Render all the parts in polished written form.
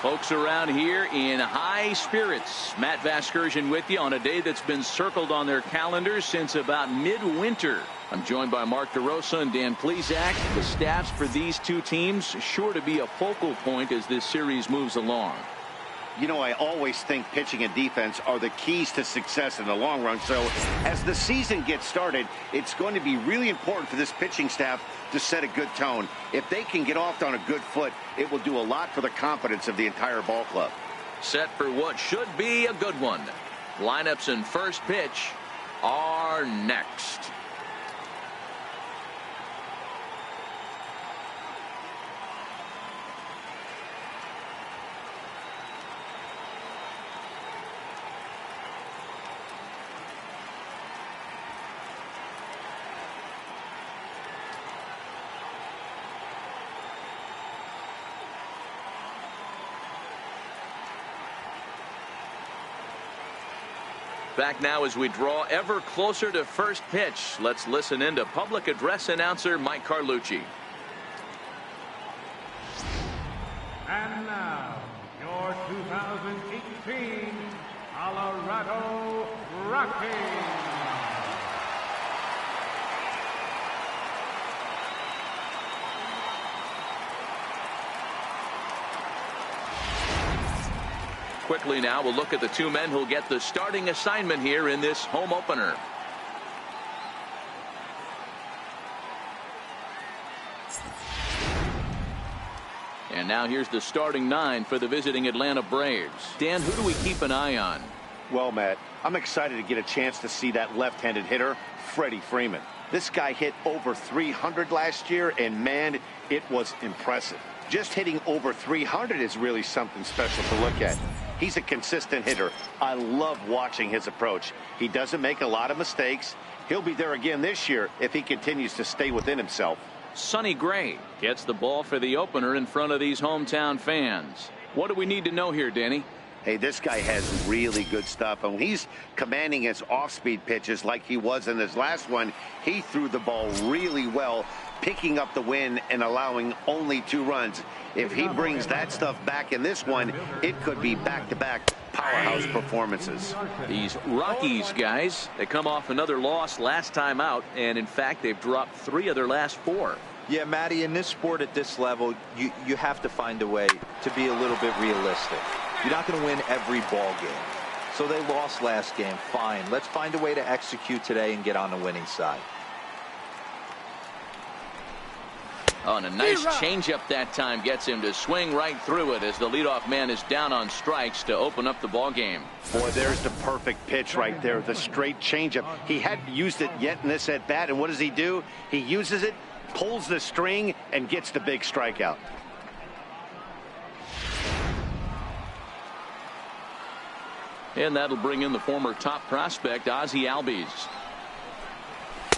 Folks around here in high spirits. Matt Vasgersian with you on a day that's been circled on their calendars since about midwinter. I'm joined by Mark DeRosa and Dan Plesac. The staffs for these two teams sure to be a focal point as this series moves along. You know, I always think pitching and defense are the keys to success in the long run. So as the season gets started, it's going to be really important for this pitching staff to set a good tone. If they can get off on a good foot, it will do a lot for the confidence of the entire ball club. Set for what should be a good one. Lineups and first pitch are next. Back now as we draw ever closer to first pitch. Let's listen in to public address announcer Mike Carlucci. And now, your 2018 Colorado Rockies. Quickly now, we'll look at the two men who'll get the starting assignment here in this home opener. And now here's the starting nine for the visiting Atlanta Braves. Dan, who do we keep an eye on? Well, Matt, I'm excited to get a chance to see that left-handed hitter, Freddie Freeman. This guy hit over 300 last year, and man, it was impressive. Just hitting over 300 is really something special to look at. He's a consistent hitter. I love watching his approach. He doesn't make a lot of mistakes. He'll be there again this year if he continues to stay within himself. Sonny Gray gets the ball for the opener in front of these hometown fans. What do we need to know here, Danny? Hey, this guy has really good stuff, and he's commanding his off-speed pitches like he was in his last one. He threw the ball really well, picking up the win and allowing only 2 runs. If he brings that stuff back in this one, it could be back-to-back powerhouse performances. These Rockies guys, they come off another loss last time out, and in fact they've dropped 3 of their last 4. Yeah, Matty, in this sport at this level, you have to find a way to be a little bit realistic. You're not going to win every ball game. So they lost last game. Fine. Let's find a way to execute today and get on the winning side. Oh, and a nice changeup that time gets him to swing right through it as the leadoff man is down on strikes to open up the ball game. Boy, there's the perfect pitch right there, the straight changeup. He hadn't used it yet in this at-bat, and what does he do? He uses it, pulls the string, and gets the big strikeout. And that'll bring in the former top prospect, Ozzie Albies,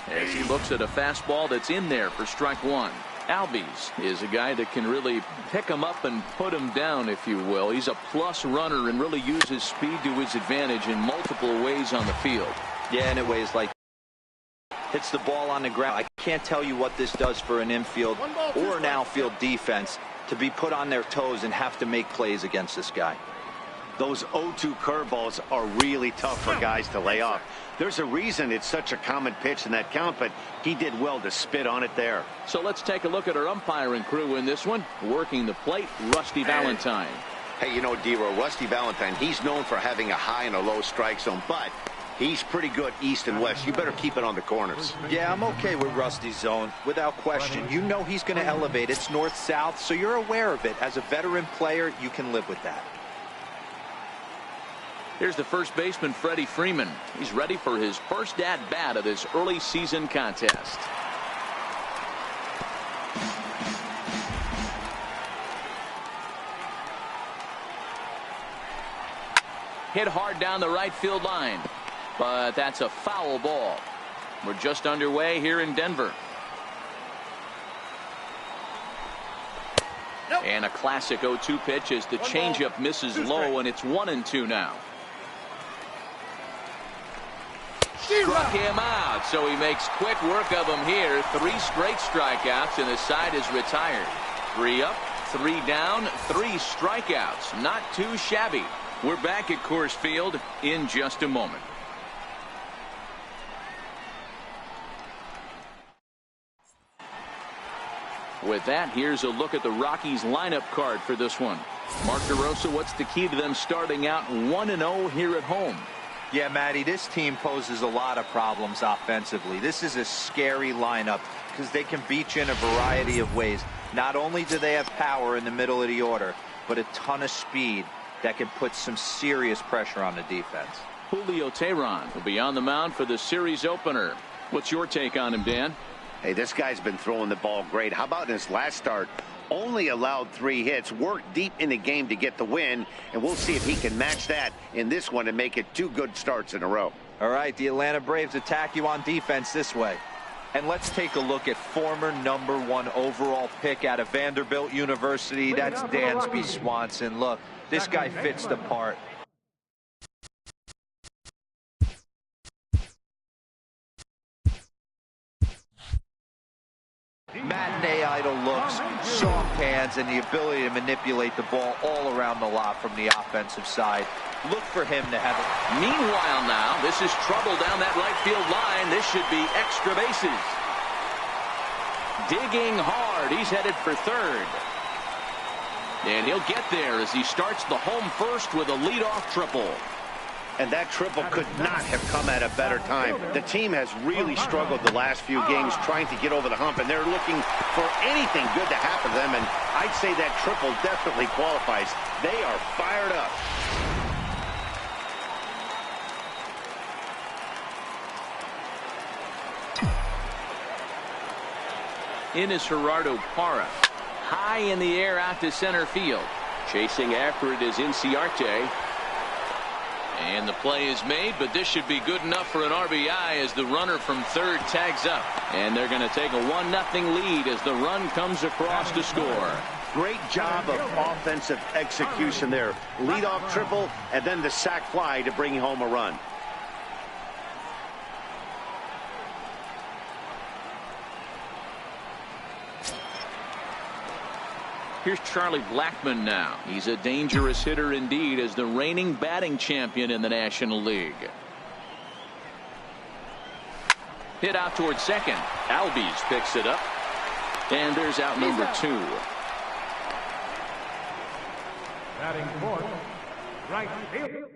as he looks at a fastball that's in there for strike 1. Albies is a guy that can really pick him up and put him down, if you will. He's a plus runner and really uses speed to his advantage in multiple ways on the field. Yeah, and it weighs like hits the ball on the ground. I can't tell you what this does for an infield or an outfield defense to be put on their toes and have to make plays against this guy. Those 0-2 curveballs are really tough for guys to lay off. There's a reason it's such a common pitch in that count, but he did well to spit on it there. So let's take a look at our umpiring crew in this one. Working the plate, Rusty Valentine. Hey, you know, D-Row, Rusty Valentine, he's known for having a high and a low strike zone, but he's pretty good east and west. You better keep it on the corners. Yeah, I'm okay with Rusty's zone, without question. You know he's going to elevate. It's north-south, so you're aware of it. As a veteran player, you can live with that. Here's the first baseman, Freddie Freeman. He's ready for his first at-bat of this early season contest. Hit hard down the right field line, but that's a foul ball. We're just underway here in Denver. And a classic 0-2 pitch as the changeup misses low, and it's 1-2 now. Struck him out, so he makes quick work of him here. 3 straight strikeouts, and the side is retired. 3 up, 3 down, 3 strikeouts. Not too shabby. We're back at Coors Field in just a moment. With that, here's a look at the Rockies lineup card for this one. Mark DeRosa, what's the key to them starting out 1-0 here at home? Yeah, Matty, this team poses a lot of problems offensively. This is a scary lineup because they can beat you in a variety of ways. Not only do they have power in the middle of the order, but a ton of speed that can put some serious pressure on the defense. Julio Teheran will be on the mound for the series opener. What's your take on him, Dan? Hey, this guy's been throwing the ball great. How about in his last start? Only allowed 3 hits, worked deep in the game to get the win, and we'll see if he can match that in this one and make it 2 good starts in a row. All right, the Atlanta Braves attack you on defense this way. And let's take a look at former #1 overall pick out of Vanderbilt University. That's Dansby Swanson. Look, this guy fits the part. Matinee idol looks, soft hands, and the ability to manipulate the ball all around the lot from the offensive side. Look for him to have it. Meanwhile now, this is trouble down that right field line. This should be extra bases. Digging hard. He's headed for third. And he'll get there as he starts the home first with a leadoff triple. And that triple could not have come at a better time. The team has really struggled the last few games trying to get over the hump, and they're looking for anything good to happen to them, and I'd say that triple definitely qualifies. They are fired up. In is Gerardo Parra. High in the air out to center field. Chasing after it is Inciarte. And the play is made, but this should be good enough for an RBI as the runner from third tags up. And they're going to take a 1-0 lead as the run comes across to score. Great job of offensive execution there. Leadoff triple and then the sac fly to bring home a run. Here's Charlie Blackmon now. He's a dangerous hitter indeed as the reigning batting champion in the National League. Hit out towards second. Albies picks it up. And there's out number 2. Batting fourth, right field.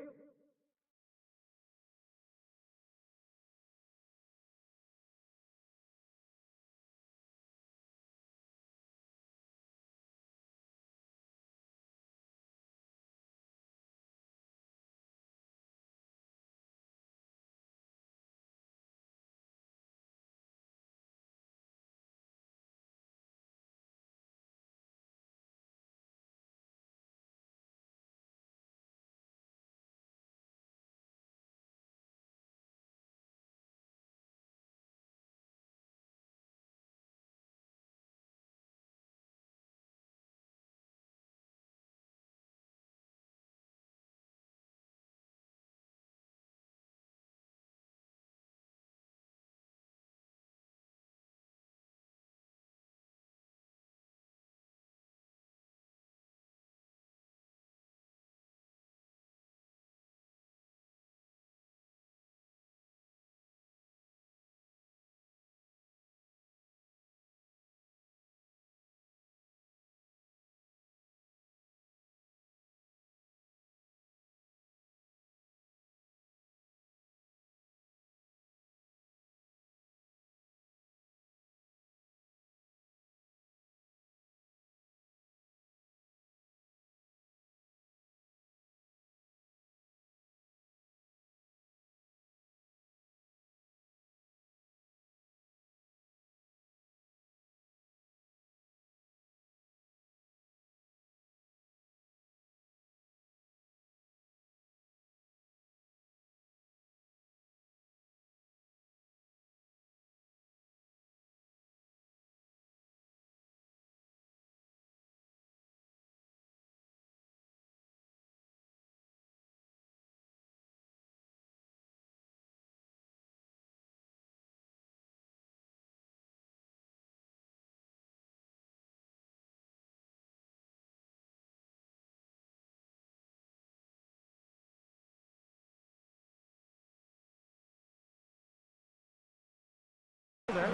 there,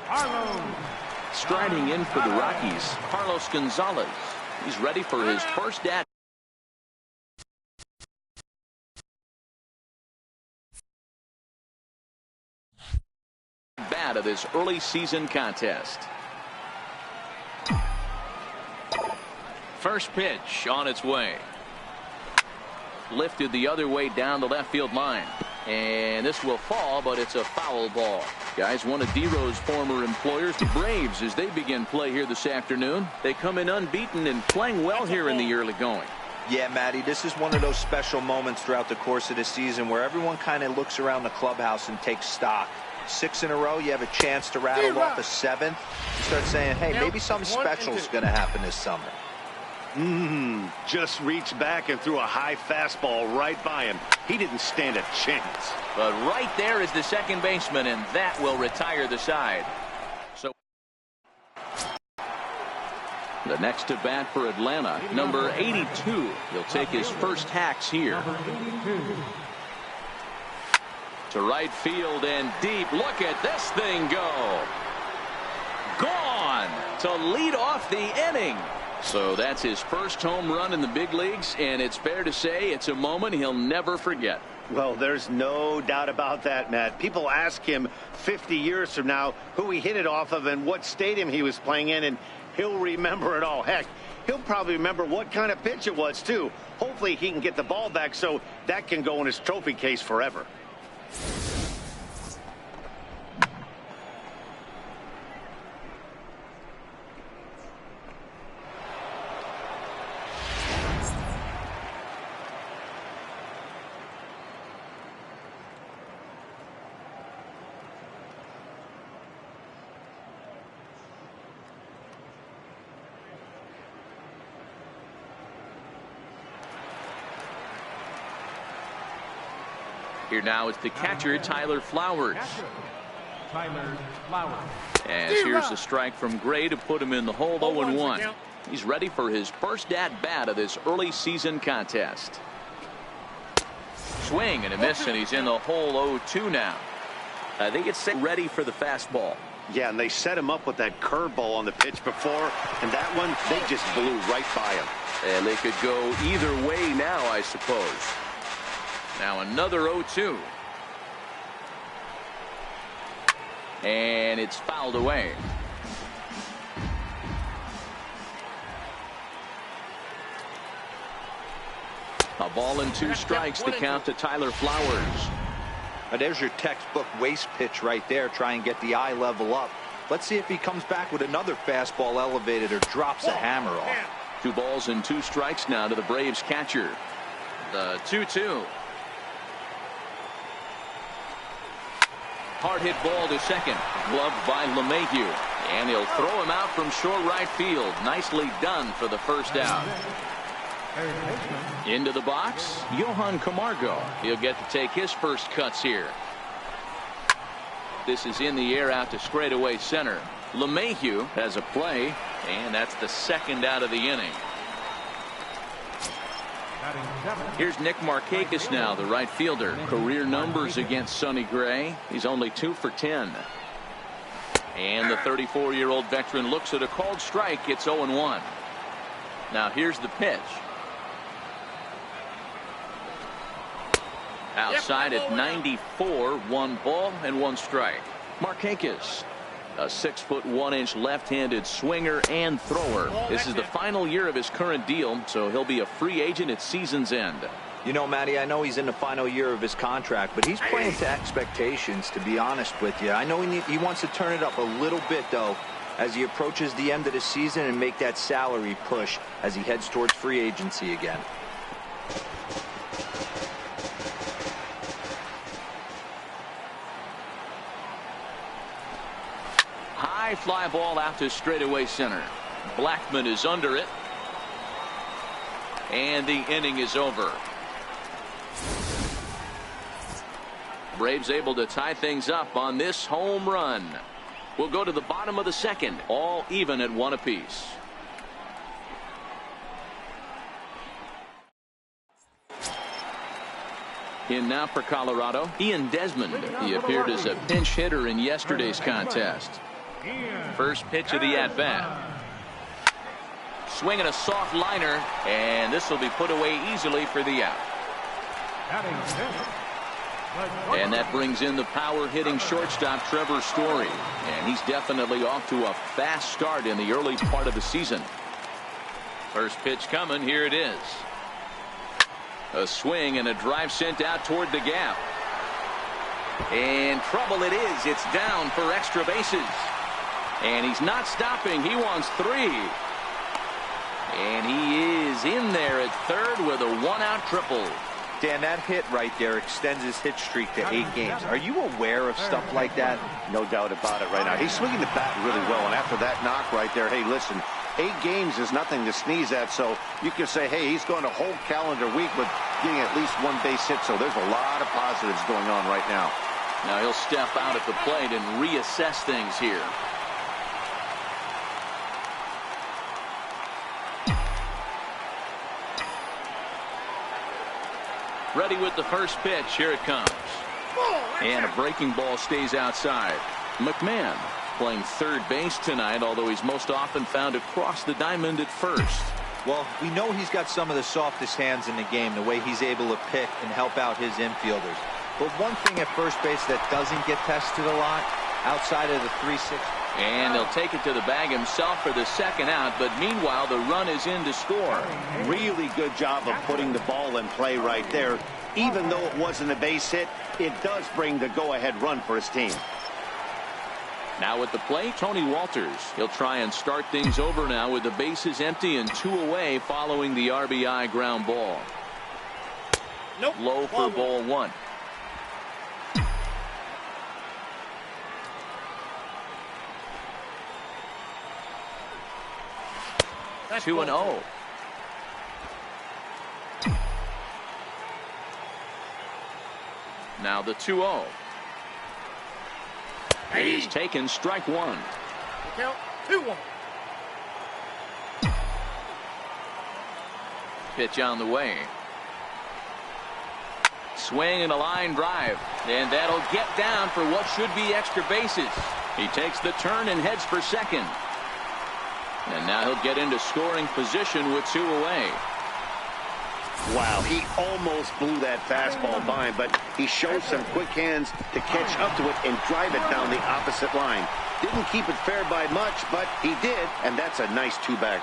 Carlos. Striding in for the Rockies, Carlos Gonzalez. He's ready for his first at bat of this early season contest. First pitch on its way. Lifted the other way down the left field line. And this will fall, but it's a foul ball. Guys, one of D-Rose former employers, the Braves, as they begin play here this afternoon. They come in unbeaten and playing well here in the early going. Yeah, Matty, this is one of those special moments throughout the course of the season where everyone kind of looks around the clubhouse and takes stock. 6 in a row, you have a chance to rattle off a 7th. You start saying, hey, maybe something special is going to happen this summer. Just reached back and threw a high fastball right by him. He didn't stand a chance. But right there is the second baseman, and that will retire the side. So the next to bat for Atlanta, number 82. He'll take his first hacks here. To right field and deep. Look at this thing go. Gone to lead off the inning. So that's his first home run in the big leagues, and it's fair to say it's a moment he'll never forget. Well, there's no doubt about that, Matt. People ask him 50 years from now who he hit it off of and what stadium he was playing in, and he'll remember it all. Heck, he'll probably remember what kind of pitch it was, too. Hopefully he can get the ball back so that can go in his trophy case forever. Here now is the catcher, Tyler Flowers. As here's a strike from Gray to put him in the hole, 0-1. He's ready for his first at-bat of this early season contest. Swing and a miss, and he's in the hole, 0-2 now. I think it's ready for the fastball. Yeah, and they set him up with that curveball on the pitch before, and that one, they just blew right by him. And they could go either way now, I suppose. Now another 0-2. And it's fouled away. A ball and 2 strikes, the count to Tyler Flowers. Now there's your textbook waste pitch right there. Try and get the eye level up. Let's see if he comes back with another fastball elevated or drops a hammer off. 2 balls and 2 strikes now to the Braves catcher. The 2-2. Hard hit ball to second, gloved by LeMahieu, and he'll throw him out from short right field. Nicely done for the first out. Into the box, Johan Camargo. He'll get to take his first cuts here. This is in the air out to straightaway center. LeMahieu has a play, and that's the second out of the inning. Here's Nick Markakis now, the right fielder. Career numbers against Sonny Gray. He's only 2 for 10. And the 34-year-old veteran looks at a called strike. It's 0-1. Now here's the pitch. Outside at 94, 1 ball and 1 strike. Markakis, a 6'1" left-handed swinger and thrower. This is the final year of his current deal, so he'll be a free agent at season's end. You know, Matty, I know he's in the final year of his contract, but he's playing to expectations, to be honest with you. I know he wants to turn it up a little bit, though, as he approaches the end of the season and make that salary push as he heads towards free agency again. High fly ball out to straightaway center. Blackman is under it. And the inning is over. Braves able to tie things up on this home run. We'll go to the bottom of the second, all even at 1 apiece. In now for Colorado, Ian Desmond. He appeared as a pinch hitter in yesterday's contest. First pitch of the at-bat. Swinging a soft liner, and this will be put away easily for the out. And that brings in the power-hitting shortstop Trevor Story. And he's definitely off to a fast start in the early part of the season. First pitch coming. Here it is. A swing and a drive sent out toward the gap. And trouble it is. It's down for extra bases. And he's not stopping. He wants 3. And he is in there at third with a one-out triple. Dan, that hit right there extends his hit streak to 8 games. Are you aware of stuff like that? No doubt about it right now. He's swinging the bat really well. And after that knock right there, hey, listen, 8 games is nothing to sneeze at. So you can say, hey, he's going a whole calendar week with getting at least 1 base hit. So there's a lot of positives going on right now. Now he'll step out at the plate and reassess things here. Ready with the first pitch. Here it comes. And a breaking ball stays outside. McMahon playing third base tonight, although he's most often found across the diamond at first. Well, we know he's got some of the softest hands in the game, the way he's able to pick and help out his infielders. But one thing at first base that doesn't get tested a lot, outside of the 3-6. And he'll take it to the bag himself for the second out, but meanwhile the run is in to score. Really good job of putting the ball in play right there. Even though it wasn't a base hit, it does bring the go-ahead run for his team. Now at the plate, Tony Walters. He'll try and start things over now with the bases empty and 2 away following the RBI ground ball. Low for ball 1. That's 2-0. Now the 2-0. He's taken strike 1. Count 2-1. Pitch on the way. Swing and a line drive. And that'll get down for what should be extra bases. He takes the turn and heads for second. And now he'll get into scoring position with 2 away. Wow, he almost blew that fastball by him, but he showed some quick hands to catch up to it and drive it down the opposite line. Didn't keep it fair by much, but he did, and that's a nice 2-bagger.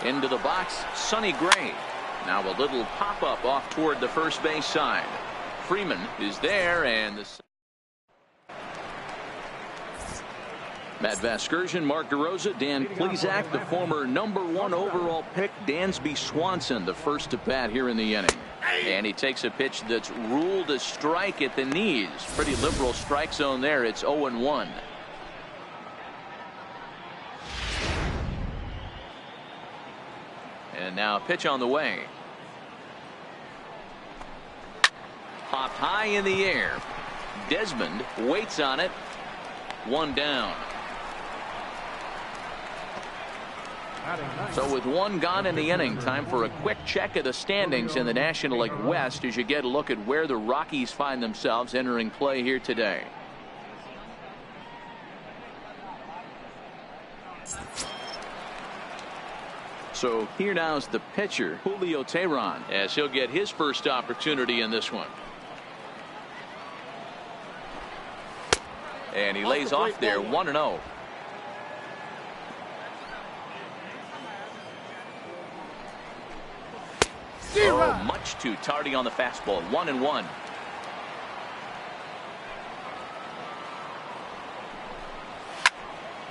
Into the box, Sonny Gray. Now a little pop-up off toward the first base side. Freeman is there, and the Matt Vasgersian, Mark DeRosa, Dan Plesac, the former #1 overall pick, Dansby Swanson, the first to bat here in the inning. And he takes a pitch that's ruled a strike at the knees. Pretty liberal strike zone there. It's 0-1. And now a pitch on the way. Popped high in the air. Desmond waits on it. 1 down. So with 1 gone in the inning, time for a quick check of the standings in the National League West as you get a look at where the Rockies find themselves entering play here today. So here now is the pitcher, Julio Teheran, as he'll get his first opportunity in this one. And he lays off there, 1-0. Oh, much too tardy on the fastball, 1-1.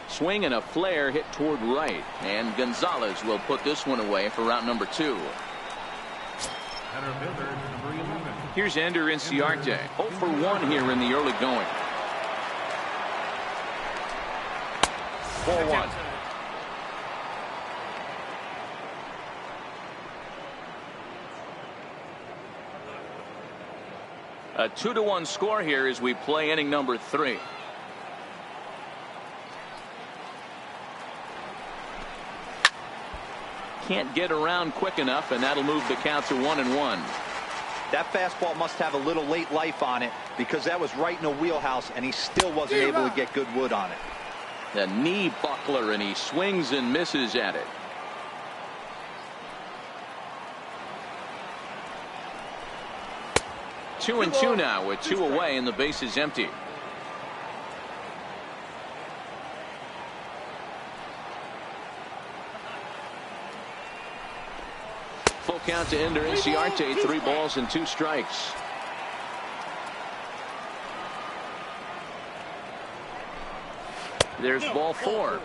Swing and a flare hit toward right, and Gonzalez will put this one away for round number 2. Here's Ender Inciarte, 0 for 1 here in the early going. 4-1. A 2-1 score here as we play inning number 3. Can't get around quick enough, and that'll move the count to 1-1. That fastball must have a little late life on it, because that was right in the wheelhouse, and he still wasn't able to get good wood on it. The knee buckler, and he swings and misses at it. Two and two now with 2 away, and the base is empty. Full count to Ender Inciarte. 3 balls and 2 strikes. There's ball 4.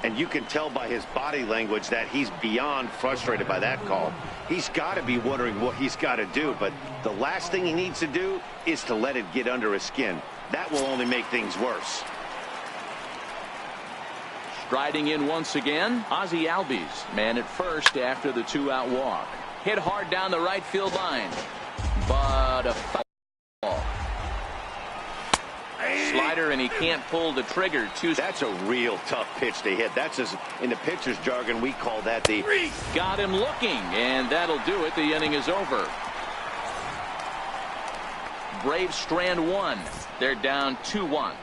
And you can tell by his body language that he's beyond frustrated by that call. He's got to be wondering what he's got to do, but the last thing he needs to do is to let it get under his skin. That will only make things worse. Striding in once again, Ozzie Albies, man at first after the 2-out walk. Hit hard down the right field line, but a foul ball. Slider, and he can't pull the trigger. That's a real tough pitch to hit. That's in the pitcher's jargon, we call that the... Got him looking, and that'll do it. The inning is over. Braves strand 1. They're down 2-1.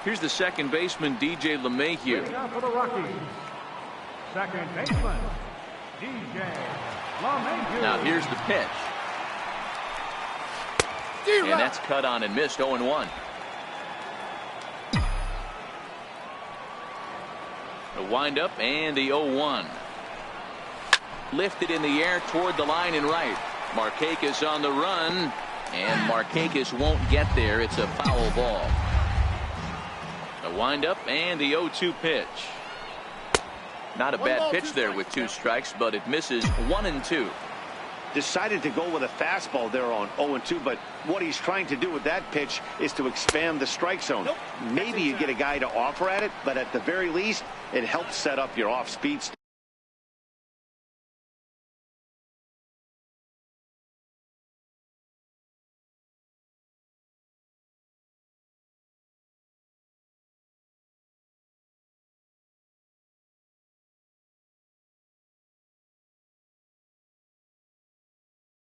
Here's the second baseman, DJ LeMahieu. Now for the Rockies, second baseman, DJ LeMahieu. Now here's the pitch. And that's cut on and missed. 0-1. The windup and the 0-1. Lifted in the air toward the line and right. Markakis on the run, and Markakis won't get there. It's a foul ball. The windup and the 0-2 pitch. Not a bad pitch there with 2 strikes, but it misses 1-2. Decided to go with a fastball there on 0-2, but what he's trying to do with that pitch is to expand the strike zone. Maybe you get a guy to offer at it, but at the very least, it helps set up your off-speed.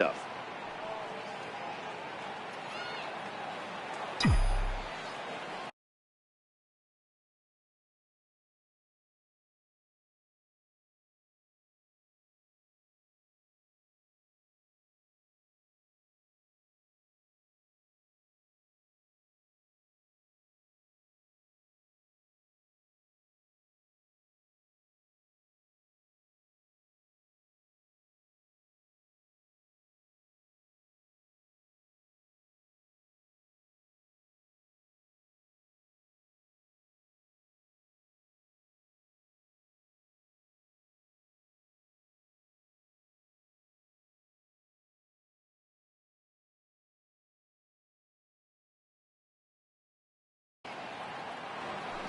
Stuff.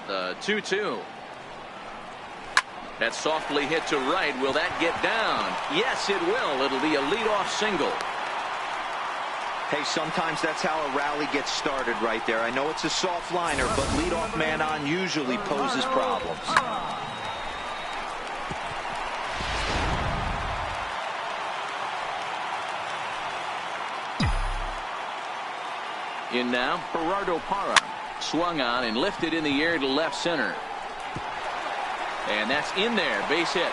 The 2-2. That's softly hit to right. Will that get down? Yes, it will. It'll be a leadoff single. Hey, sometimes that's how a rally gets started right there. I know it's a soft liner, but leadoff man on usually poses problems. In now, Gerardo Parra. Swung on and lifted in the air to left center. And that's in there. Base hit.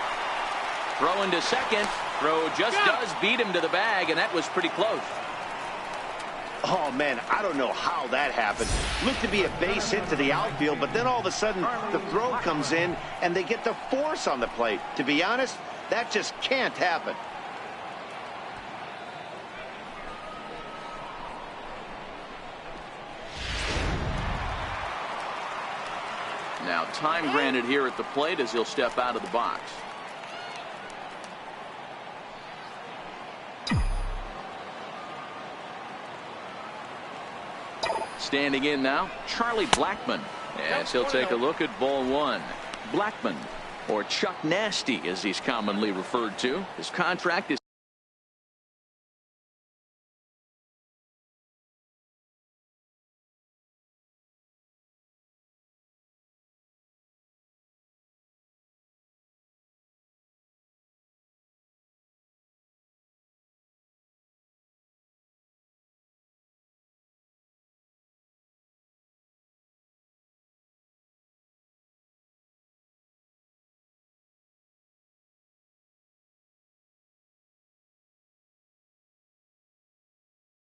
Throw into second. Throw just does beat him to the bag, and that was pretty close. Oh, man, I don't know how that happened. Looked to be a base hit to the outfield, but then all of a sudden the throw comes in and they get the force on the plate. To be honest, that just can't happen. Now time granted here at the plate as he'll step out of the box. Standing in now, Charlie Blackmon, as he'll take a look at ball one. Blackmon, or Chuck Nasty as he's commonly referred to. His contract is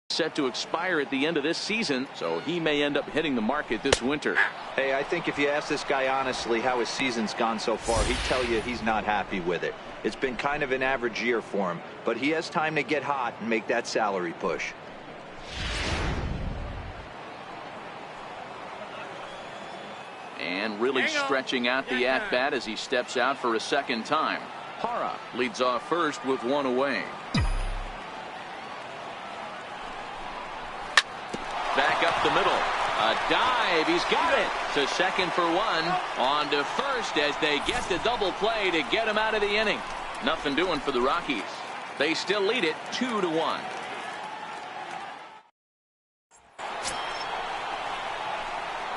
set to expire at the end of this season, so he may end up hitting the market this winter. Hey, I think if you ask this guy honestly how his season's gone so far, he'd tell you he's not happy with it. It's been kind of an average year for him, but he has time to get hot and make that salary push. And really stretching out the at-bat as he steps out for a second time. Hara leads off first with one away. Back up the middle. A dive. He's got it. To second for one. On to first as they get the double play to get him out of the inning. Nothing doing for the Rockies. They still lead it 2-1.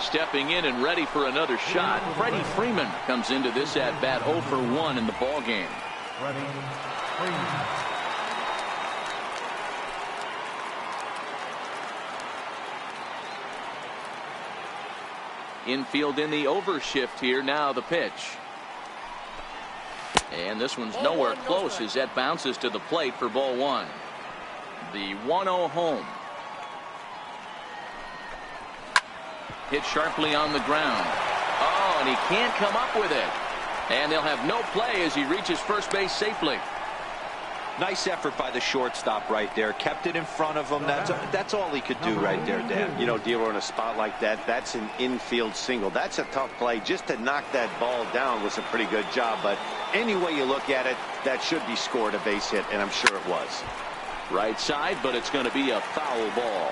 Stepping in and ready for another shot. Freddie Freeman comes into this at bat 0 for 1 in the ball game. Freddie Freeman. Infield in the overshift here. Now the pitch. And this one's nowhere close as that bounces to the plate for ball one. The 1-0 home. Hit sharply on the ground. Oh, and he can't come up with it. And they'll have no play as he reaches first base safely. Nice effort by the shortstop right there. Kept it in front of him. That's all he could do right there, Dan. You know, D'Lo, in a spot like that, that's an infield single. That's a tough play. Just to knock that ball down was a pretty good job. But any way you look at it, that should be scored a base hit, and I'm sure it was. Right side, but it's going to be a foul ball.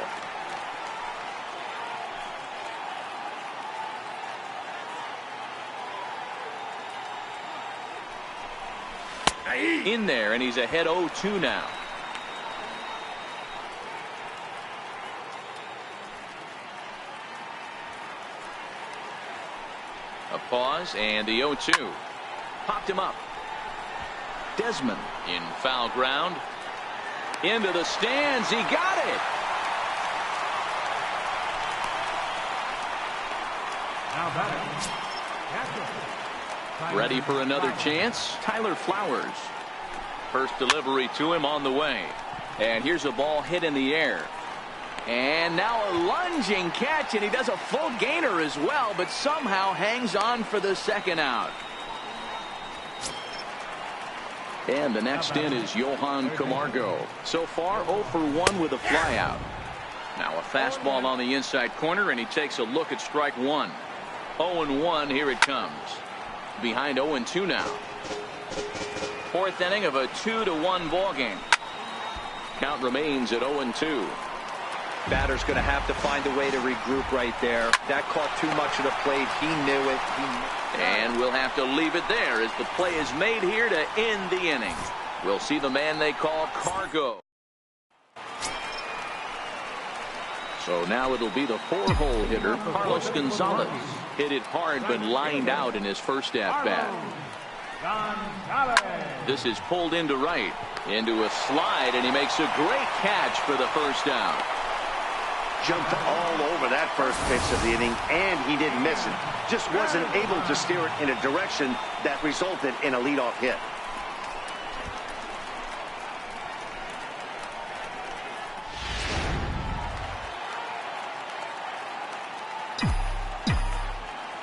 In there, and he's ahead 0-2 now. A pause and the 0-2. Popped him up. Desmond in foul ground. Into the stands. He got it. Now batting. Ready for another chance. Tyler Flowers. First delivery to him on the way. And here's a ball hit in the air. And now a lunging catch, and he does a full gainer as well, but somehow hangs on for the second out. And the next in is Johan Camargo. So far 0 for 1 with a flyout. Now a fastball on the inside corner, and he takes a look at strike one. 0-1, here it comes. Behind 0-2 now. Fourth inning of a 2-1 ball game. Count remains at 0-2. Batter's going to have to find a way to regroup right there. That caught too much of the plate. He knew it. And we'll have to leave it there as the play is made here to end the inning. We'll see the man they call Cargo. So now it'll be the 4-hole hitter, Carlos Gonzalez. Hit it hard but lined out in his first at-bat. This is pulled into right. Into a slide, and he makes a great catch for the first out. Jumped all over that first pitch of the inning, and he didn't miss it. Just wasn't able to steer it in a direction that resulted in a leadoff hit.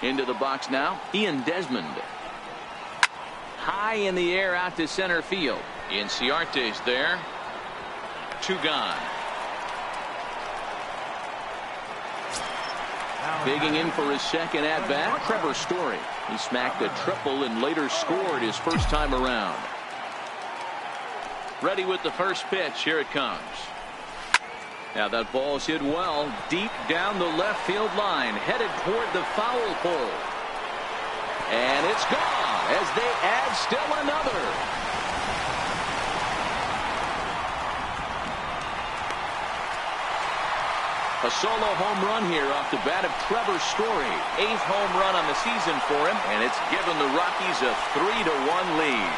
Into the box now, Ian Desmond. High in the air out to center field. Inciarte's there. 2 gone. Digging in for his second at-bat, Trevor Story. He smacked a triple and later scored his first time around. Ready with the first pitch. Here it comes. Now that ball's hit well deep down the left field line, headed toward the foul pole. And it's gone as they add still another. A solo home run here off the bat of Trevor Story. 8th home run on the season for him, and it's given the Rockies a 3-1 lead.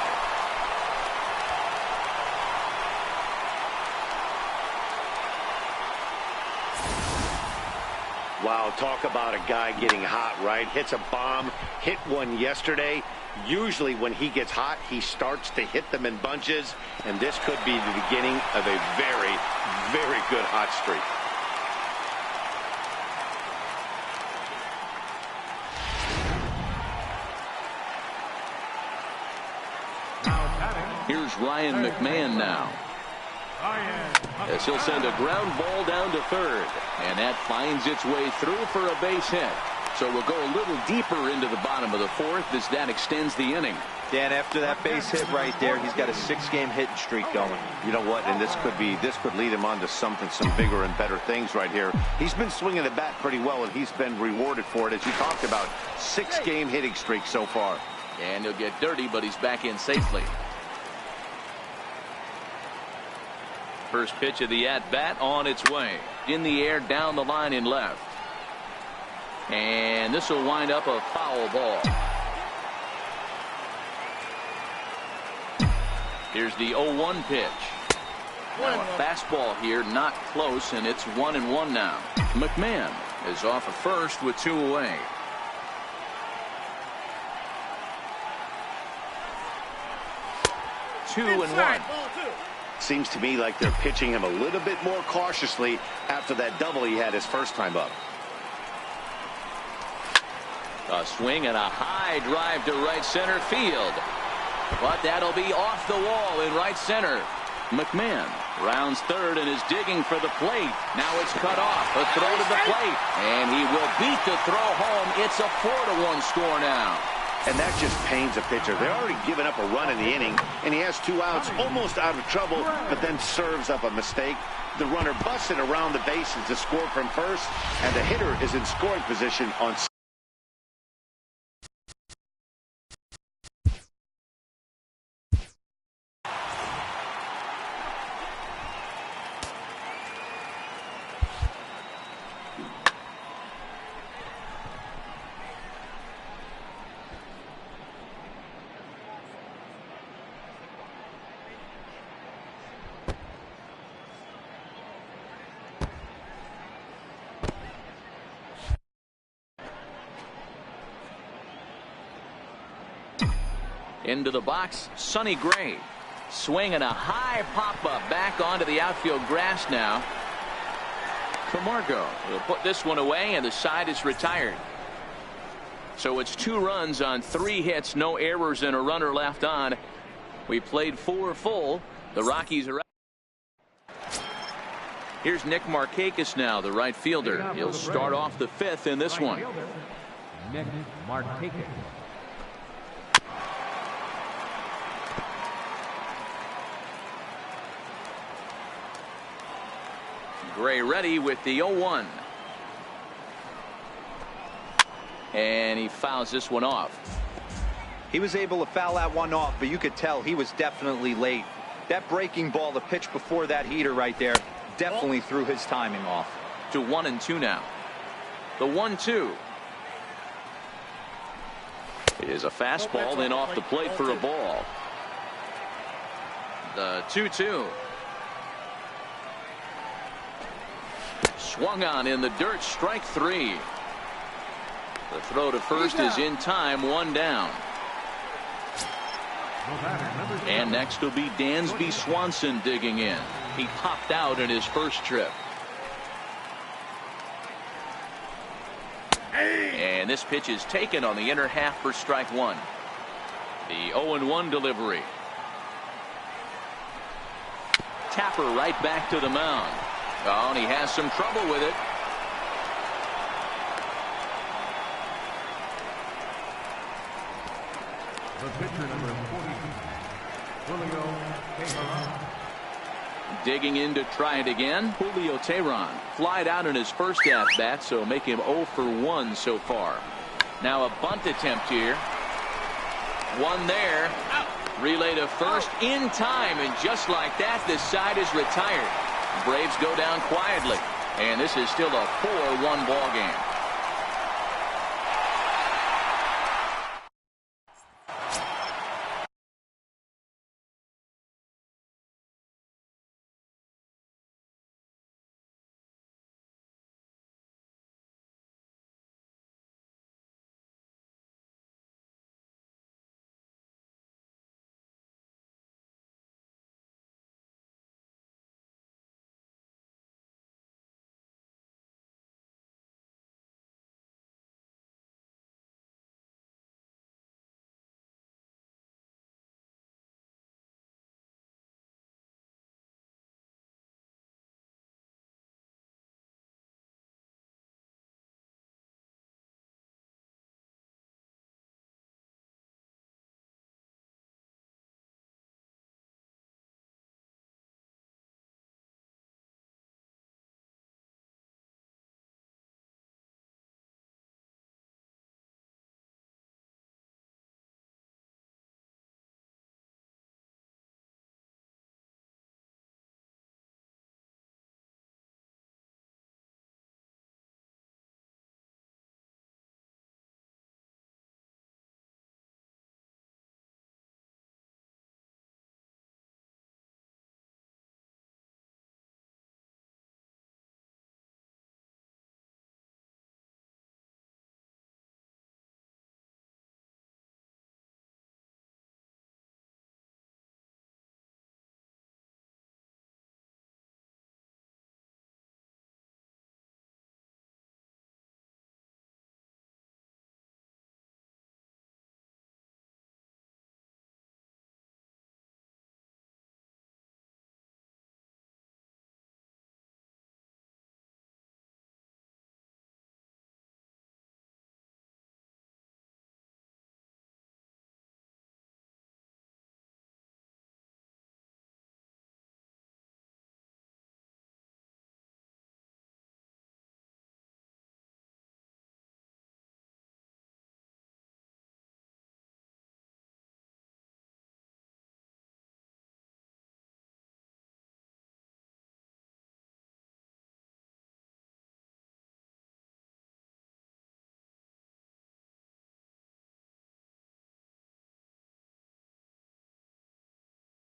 Wow, talk about a guy getting hot, right? Hits a bomb, hit one yesterday. Usually when he gets hot, he starts to hit them in bunches, and this could be the beginning of a very, very good hot streak. Here's Ryan McMahon now, as he'll send a ground ball down to third, and that finds its way through for a base hit. So we'll go a little deeper into the bottom of the fourth as that extends the inning. Dan, after that base hit right there, he's got a 6-game hitting streak going. You know what? And this could lead him on to some bigger and better things right here. He's been swinging the bat pretty well, and he's been rewarded for it, as you talked about. 6-game hitting streak so far. And he'll get dirty, but he's back in safely. First pitch of the at-bat on its way. In the air, down the line in left. And this will wind up a foul ball. Here's the 0-1 pitch. Now a fastball here, not close, and it's 1-1 now. McMahon is off of first with 2 away. Two and one. Seems to me like they're pitching him a little bit more cautiously after that double he had his first time up. A swing and a high drive to right center field. But that'll be off the wall in right center. McMahon rounds third and is digging for the plate. Now it's cut off. A throw to the plate. And he will beat the throw home. It's a 4-1 score now. And that just pains a pitcher. They're already given up a run in the inning, and he has 2 outs, almost out of trouble, but then serves up a mistake. The runner busted around the bases to score from first, and the hitter is in scoring position on. Into the box, Sonny Gray. Swing and a high pop-up back onto the outfield grass now. Camargo will put this one away, and the side is retired. So it's 2 runs on 3 hits, no errors, and a runner left on. We played 4 full. The Rockies are out. Here's Nick Markakis now, the right fielder. He'll start off the 5th in this one. Nick Markakis. Gray ready with the 0-1. And he fouls this one off. He was able to foul that one off, but you could tell he was definitely late. That breaking ball, the pitch before that heater right there, definitely threw his timing off. To 1-2 now. The 1-2 is a fastball, then off the plate for a ball. The 2-2. Swung on in the dirt, strike 3. The throw to first is in time, 1 down. And next will be Dansby Swanson digging in. He popped out in his first trip. And this pitch is taken on the inner half for strike 1. The 0-1 delivery. Tapper right back to the mound. Oh, and he has some trouble with it. The pitcher, number 42, Julio Teheran. Digging in to try it again, Julio Teheran flied out in his first at-bat, so make him 0 for 1 so far. Now a bunt attempt here. One there. Relay to first in time, and just like that, this side is retired. Braves go down quietly, and this is still a 4-1 ball game.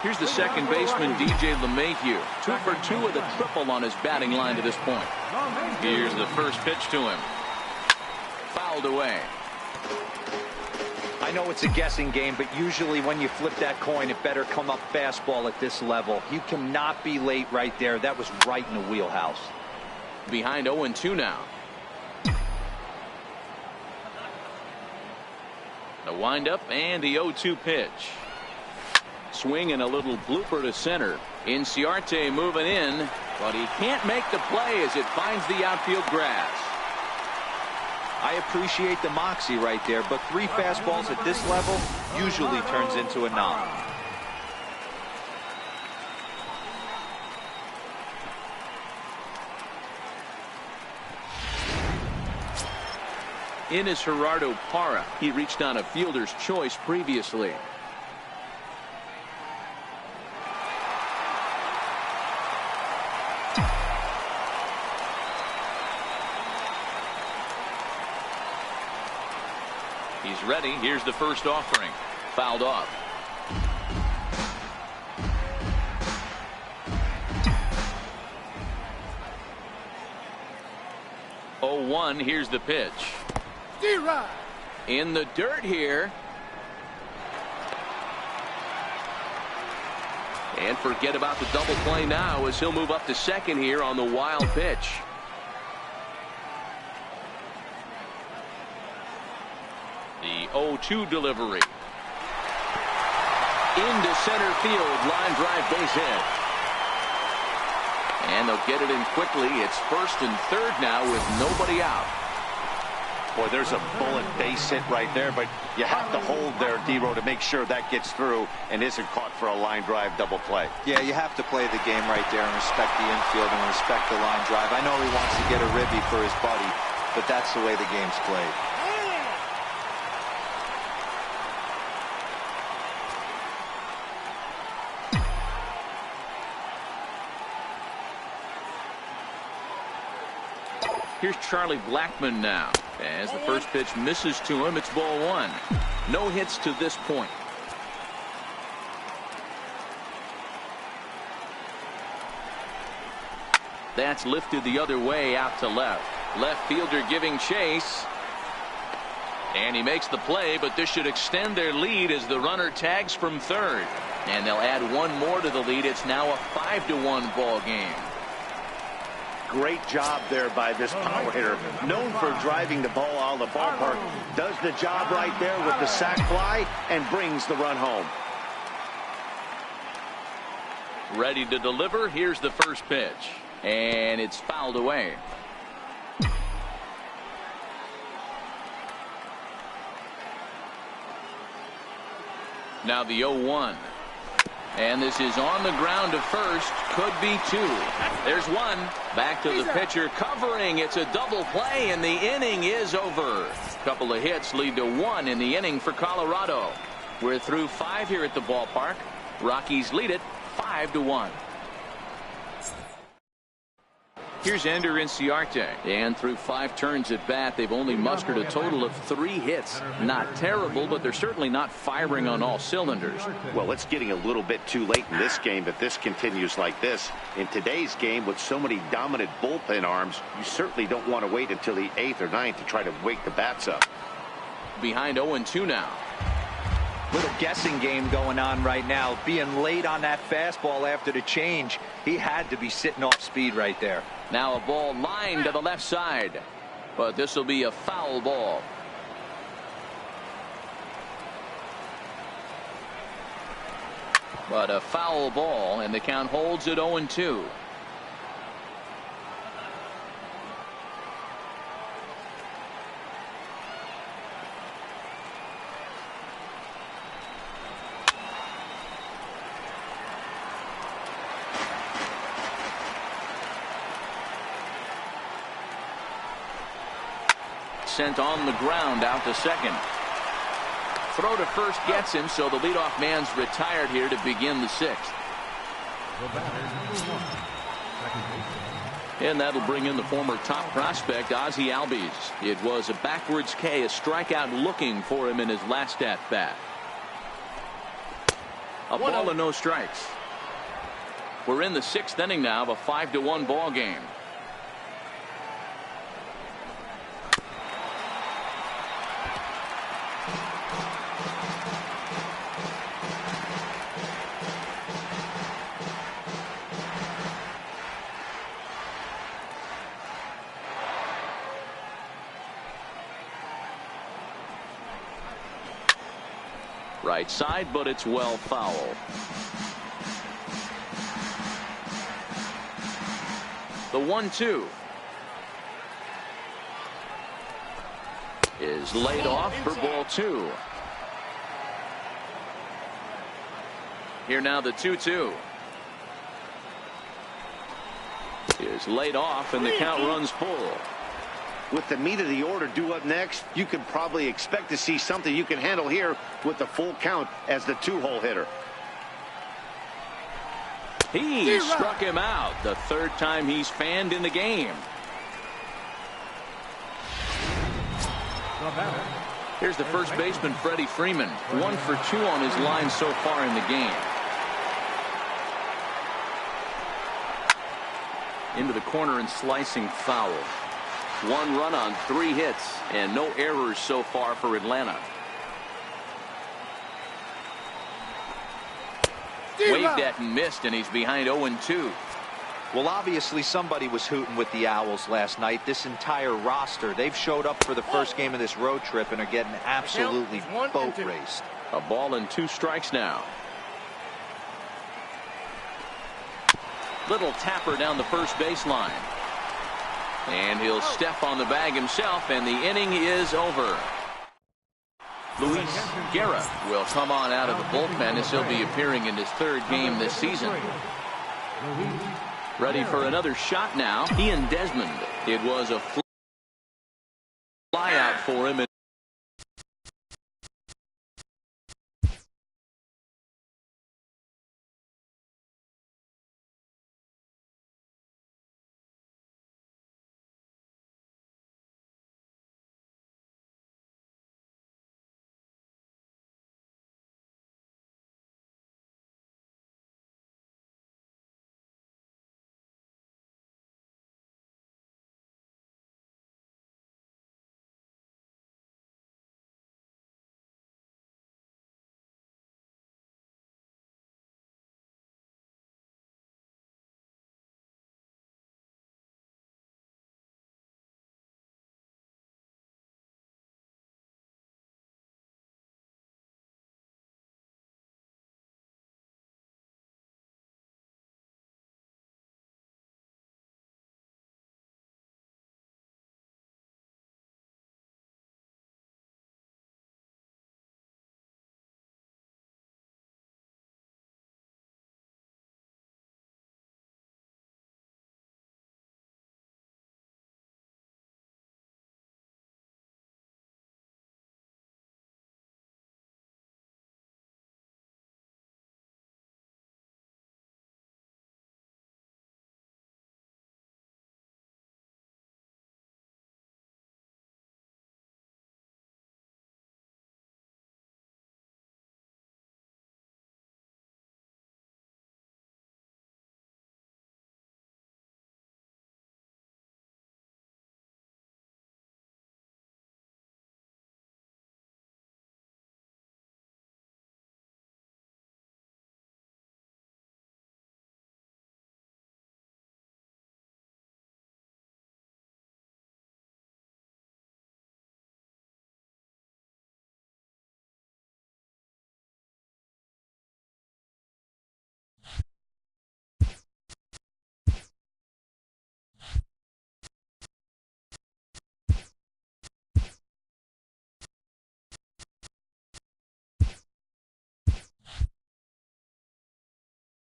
Here's the second baseman, DJ LeMahieu. 2 for 2 with a triple on his batting line to this point. Here's the first pitch to him. Fouled away. I know it's a guessing game, but usually when you flip that coin, it better come up fastball at this level. You cannot be late right there. That was right in the wheelhouse. Behind 0-2 now. The windup and the 0-2 pitch. Swing and a little blooper to center. Inciarte moving in, but he can't make the play as it finds the outfield grass. I appreciate the moxie right there, but 3 fastballs at this level usually turns into a knock. In is Gerardo Parra. He reached on a fielder's choice previously. He's ready. Here's the first offering. Fouled off. Oh, 1. Here's the pitch. In the dirt here. And forget about the double play now as he'll move up to second here on the wild pitch. The 0-2 delivery. Into center field. Line drive, base hit. And they'll get it in quickly. It's first and third now with nobody out. Boy, there's a bullet base hit right there, but you have to hold there, D-Row, to make sure that gets through and isn't caught for a line drive double play. Yeah, you have to play the game right there and respect the infield and respect the line drive. I know he wants to get a ribby for his buddy, but that's the way the game's played. Here's Charlie Blackmon now. As the first pitch misses to him, it's ball one. No hits to this point. That's lifted the other way out to left. Left fielder giving chase. And he makes the play, but this should extend their lead as the runner tags from third. And they'll add one more to the lead. It's now a 5-1 ball game. Great job there by this power hitter. Known for driving the ball out of the ballpark. Does the job right there with the sac fly and brings the run home. Ready to deliver. Here's the first pitch. And it's fouled away. Now the 0-1. And this is on the ground to first. Could be two. There's one. Back to the pitcher covering. It's a double play, and the inning is over. A couple of hits lead to one in the inning for Colorado. We're through 5 here at the ballpark. Rockies lead it 5-1. Here's Ender Inciarte. And through 5 turns at bat, they've only mustered a total of 3 hits. Not terrible, but they're certainly not firing on all cylinders. Well, it's getting a little bit too late in this game if this continues like this. In today's game, with so many dominant bullpen arms, you certainly don't want to wait until the 8th or 9th to try to wake the bats up. Behind 0-2 now. Little guessing game going on right now. Being late on that fastball after the change. He had to be sitting off speed right there. Now a ball lined to the left side. But this will be a foul ball. But a foul ball, and the count holds at 0-2. Sent on the ground out to second. Throw to first gets him, so the leadoff man's retired here to begin the 6th. And that'll bring in the former top prospect, Ozzie Albies. It was a backwards K, a strikeout looking for him in his last at bat. A ball and no strikes. We're in the 6th inning now of a 5-1 ball game. Right side, but it's well foul. The 1-2 is laid off for ball 2. Here now the 2-2 is laid off, and the count runs full. With the meat of the order due up next, you can probably expect to see something you can handle here with the full count as the 2-hole hitter. He struck him out, the 3rd time he's fanned in the game. Here's the first baseman, Freddie Freeman. 1 for 2 on his line so far in the game. Into the corner and slicing foul. 1 run on 3 hits and no errors so far for Atlanta. Waved at and missed, and he's behind 0-2. Well, obviously somebody was hooting with the Owls last night. This entire roster, they've showed up for the first game of this road trip and are getting absolutely boat raced. A ball and 2 strikes now. Little tapper down the first baseline. And he'll step on the bag himself, and the inning is over. Luis Guerra will come on out of the bullpen as he'll be appearing in his third game this season. Ready for another shot now. Ian Desmond. It was a flyout for him.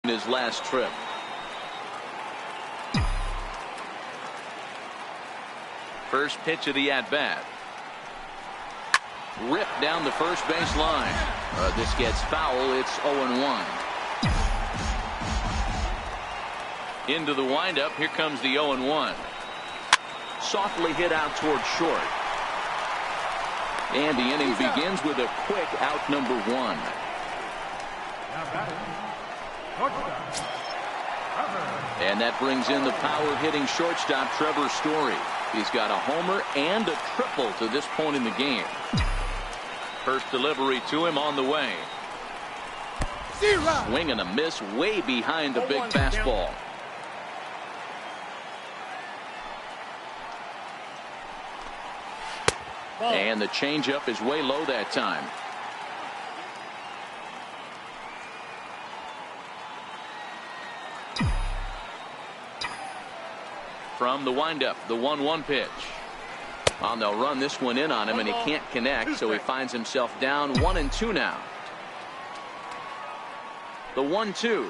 His last trip. First pitch of the at-bat. Ripped down the first base line. This gets foul. It's 0-1. Into the windup. Here comes the 0-1. Softly hit out toward short. And the inning begins with a quick out number one. And that brings in the power-hitting shortstop Trevor Story. He's got a homer and a triple to this point in the game. First delivery to him on the way. Swing and a miss way behind the big fastball. And the changeup is way low that time. From the windup, the 1-1 pitch. Well, they'll run this one in on him, and he can't connect, so he finds himself down 1-2 now. The 1-2.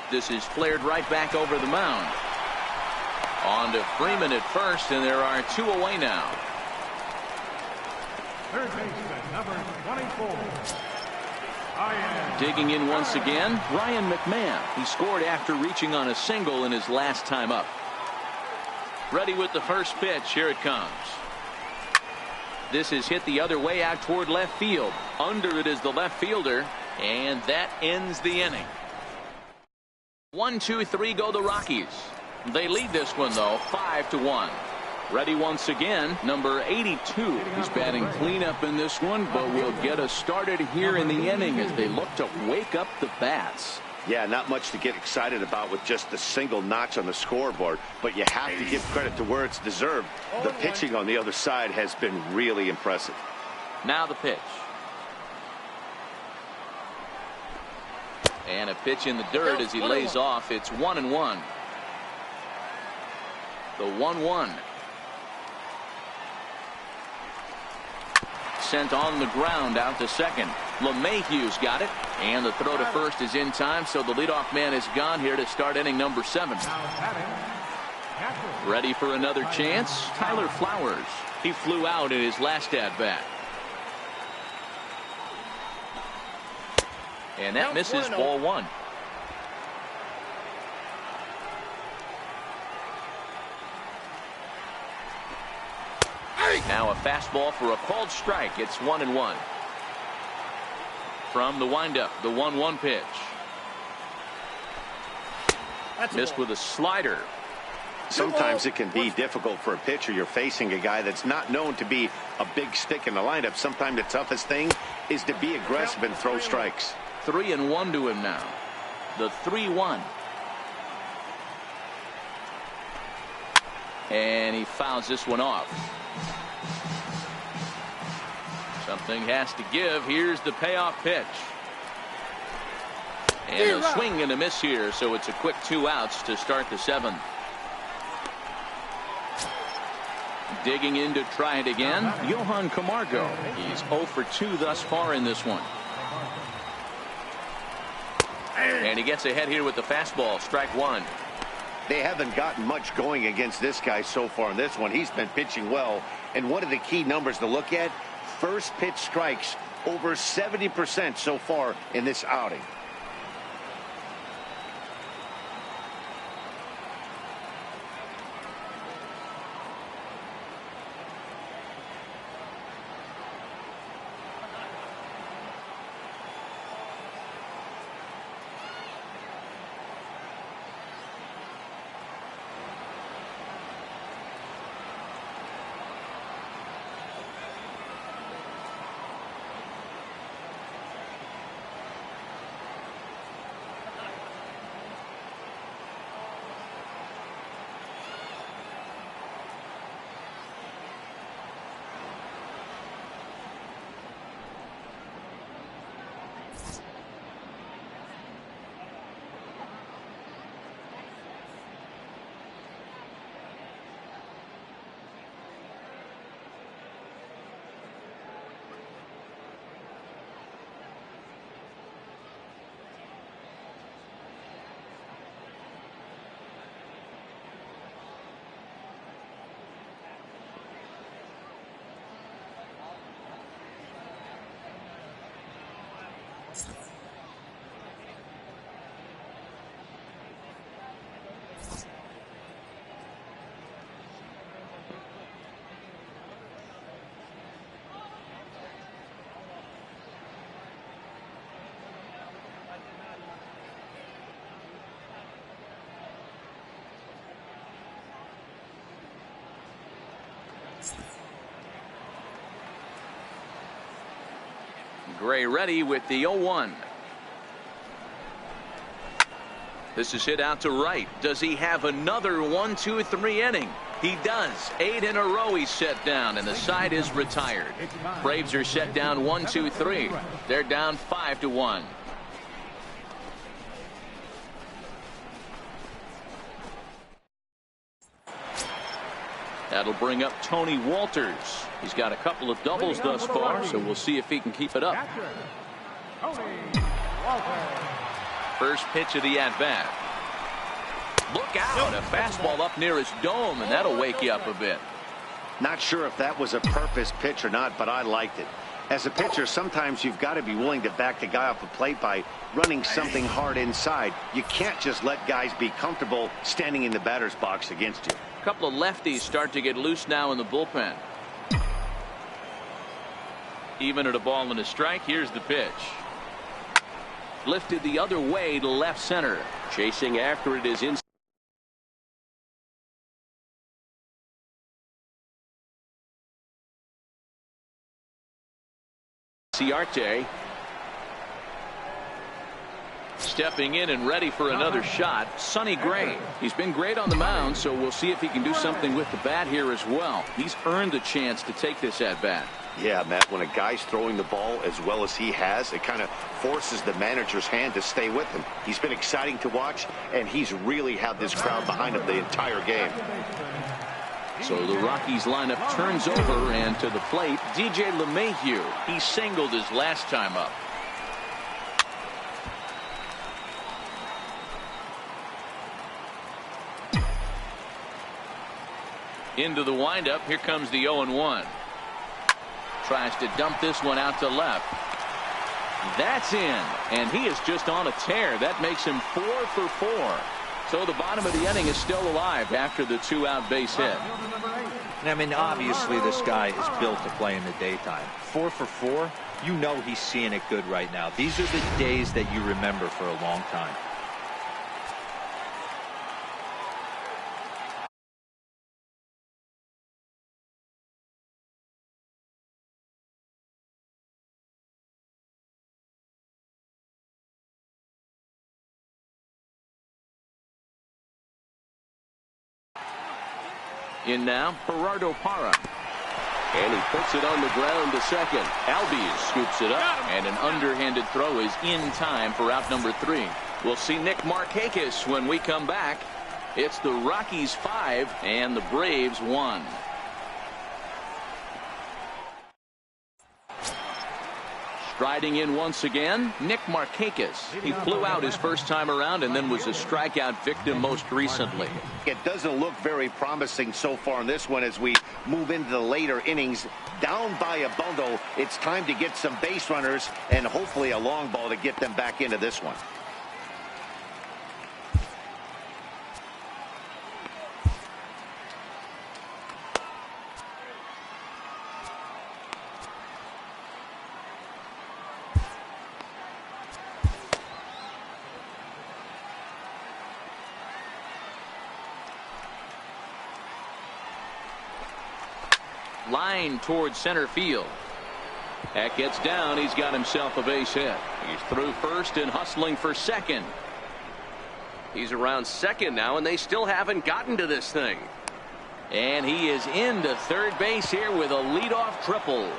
This is flared right back over the mound. On to Freeman at first, and there are two away now. Third baseman, number 24. Digging in once again, Ryan McMahon. He scored after reaching on a single in his last time up. Ready with the first pitch. Here it comes. This is hit the other way out toward left field. Under it is the left fielder, and that ends the inning. 1-2-3 go the Rockies. They lead this one, though, 5-1. Ready once again, number 82. He's batting cleanup in this one, but will get us started here in the inning as they look to wake up the bats. Yeah, not much to get excited about with just the single notch on the scoreboard, but you have to give credit to where it's deserved. The pitching on the other side has been really impressive. Now the pitch. And a pitch in the dirt as he lays off. It's 1-1. The 1-1. Sent on the ground out to second. LeMahieu's got it. And the throw to first is in time, so the leadoff man is gone here to start inning number 7. Ready for another chance? Tyler Flowers. He flew out in his last at-bat. And that misses, ball 1. Now a fastball for a called strike. It's 1-1. From the windup, the 1-1 pitch. Missed with a slider. Sometimes it can be difficult for a pitcher. You're facing a guy that's not known to be a big stick in the lineup. Sometimes the toughest thing is to be aggressive and throw strikes. 3-1 to him now. The 3-1. And he fouls this one off. Something has to give. Here's the payoff pitch. And a swing and a miss here, so it's a quick 2 outs to start the 7th. Digging in to try it again, Johan Camargo. He's 0 for 2 thus far in this one. And he gets ahead here with the fastball. Strike 1. They haven't gotten much going against this guy so far in this one. He's been pitching well. And one of the key numbers to look at, first pitch strikes over 70% so far in this outing. Gray ready with the 0-1. This is hit out to right. Does he have another 1-2-3 inning? He does. 8 in a row he's set down, and the side is retired. Braves are set down 1-2-3. They're down 5-1. That'll bring up Tony Walters. He's got a couple of doubles thus far, so we'll see if he can keep it up. First pitch of the at-bat. Look out, a fastball up near his dome, and that'll wake you up a bit. Not sure if that was a purpose pitch or not, but I liked it. As a pitcher, sometimes you've got to be willing to back the guy off the plate by running something hard inside. You can't just let guys be comfortable standing in the batter's box against you. A couple of lefties start to get loose now in the bullpen. Even at a ball and a strike, here's the pitch. Lifted the other way to left center. Chasing after it is inside. Ciarte. Stepping in and ready for another shot, Sonny Gray. He's been great on the mound, so we'll see if he can do something with the bat here as well. He's earned the chance to take this at bat. Yeah, Matt, when a guy's throwing the ball as well as he has, it kind of forces the manager's hand to stay with him. He's been exciting to watch, and he's really had this crowd behind him the entire game. So the Rockies lineup turns over, and to the plate, DJ LeMahieu. He singled his last time up. Into the windup. Here comes the 0-1. Tries to dump this one out to left. That's in, and he is just on a tear. That makes him 4 for 4. So the bottom of the inning is still alive after the 2-out base hit. I mean, obviously this guy is built to play in the daytime. 4 for 4. You know he's seeing it good right now. These are the days that you remember for a long time. In now, Gerardo Parra. And he puts it on the ground to second. Albies scoops it up, and an underhanded throw is in time for out number 3. We'll see Nick Markakis when we come back. It's the Rockies 5 and the Braves 1. Striding in once again, Nick Markakis. He flew out his first time around and then was a strikeout victim most recently. It doesn't look very promising so far in this one as we move into the later innings. Down by a bundle, it's time to get some base runners and hopefully a long ball to get them back into this one. Line towards center field. That gets down. He's got himself a base hit. He's through first and hustling for second. He's around second now, and they still haven't gotten to this thing. And he is into third base here with a leadoff triple.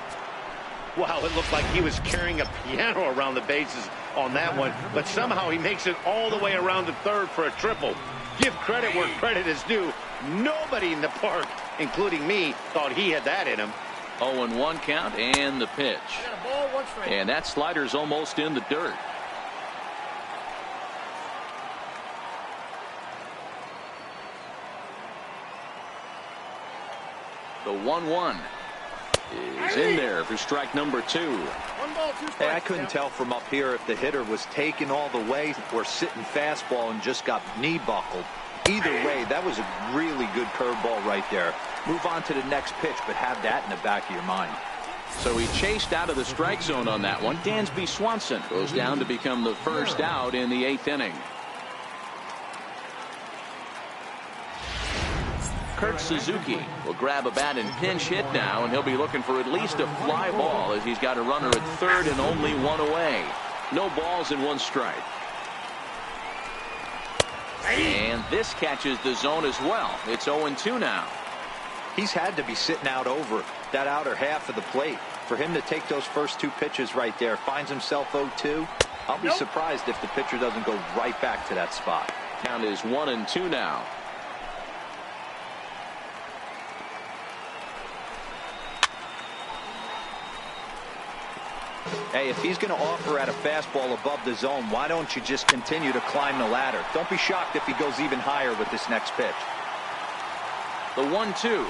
Wow, it looked like he was carrying a piano around the bases on that one, but somehow he makes it all the way around to third for a triple. Give credit where credit is due. Nobody in the park, including me, thought he had that in him. 0-1 count and the pitch. And that slider's almost in the dirt. The 1-1 is in there for strike number 2. Hey, I couldn't tell from up here if the hitter was taken all the way or sitting fastball and just got knee buckled. Either way, that was a really good curveball right there. Move on to the next pitch, but have that in the back of your mind. So he chased out of the strike zone on that one. Dansby Swanson goes down to become the first out in the 8th inning. Kurt Suzuki will grab a bat and pinch hit now, and he'll be looking for at least a fly ball as he's got a runner at third and only one away. No balls and 1 strike. And this catches the zone as well. It's 0-2 now. He's had to be sitting out over that outer half of the plate. For him to take those first 2 pitches right there, finds himself 0-2. I'll be surprised if the pitcher doesn't go right back to that spot. Count is 1-2 now. Hey, if he's going to offer at a fastball above the zone, why don't you just continue to climb the ladder? Don't be shocked if he goes even higher with this next pitch. The 1-2.